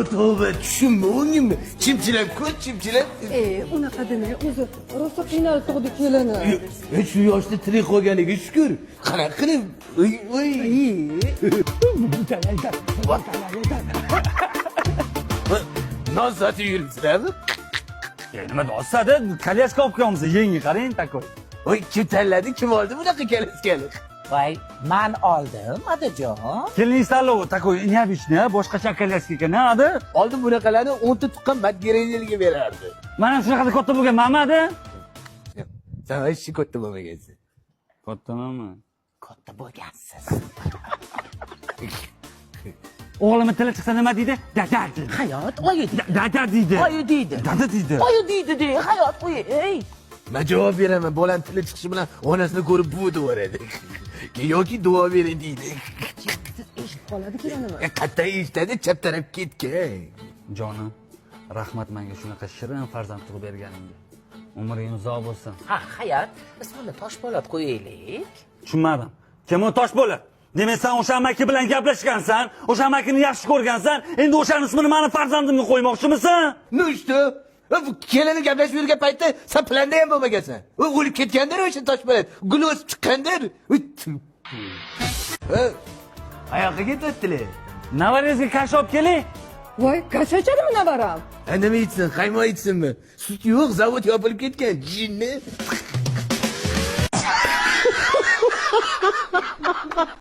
Tövbe tushunma o'ngimni. Chimchilam ko'z chimchilam. Unaqa demang, o'zi rosa qiynalib tug'di kelini. Shu yoshda tirik qolganiga shukr. Qanaqa qilib? Voy. Non sotib yuribsizlarmi? Nima dostadi? Kolyaska olib kelamiz. Yengi qarang, takoy. Voy, kim tanladi? Kim oldi bunaqa kalaskani? Voy, men oldim, otajon. Kelin tanlovi takoy, neobычный, boshqacha kolyaska ekan, adi? Oldin bunaqalarni 10 ta tuqqan badgeraylarga berardi. Mana shunaqada katta bo'lganmanmi, adi? Sen hech katta bo'lmagansan. Kattamanmi? Katta bo'lgansiz. O'g'lim tili chiqsa nima deydi? Dada deydi. Hayot, oyi deydi. Dada deydi. Oyi deydi. Dada deydi. Oyi deydi de, hayot qo'y. Ey. Men javob beraman. Bolam tili chiqishi bilan onasini ko'rib bu devoradi. Yoki duo bering deydi. Eshitib qoladi kelinimi? Qatta eshitadi, chap taraf ketgan. Jonim, rahmat menga shunaqa shirin farzand tug'ib berganingga. Umring uzoq bo'lsin. Ha, hayot, ismini Toshpo'lat qo'yaylik. Tushunmadim. Kim u Toshpo'lat? Demak, sen o'sha amaki bilan gaplashgansan, o'sha amakini yaxshi ko'rgansan, endi o'shaning ismini meni farzandimga qo'ymoqchimisan? Nu işte. Bu kelini gaplashib yurgan paytda sen planda ham bo'lmagansan. U o'lib ketgandir o'sha Toshpo'lat. Gul o'sib chiqqandir. Qayoqqa ketyaptilar? Navarezga kash olib keling. Voy, qachachadimi navaram? Nima içsin, qaymoq içsinmi? Sut yo'q, zavod yopilib ketgan, jinni.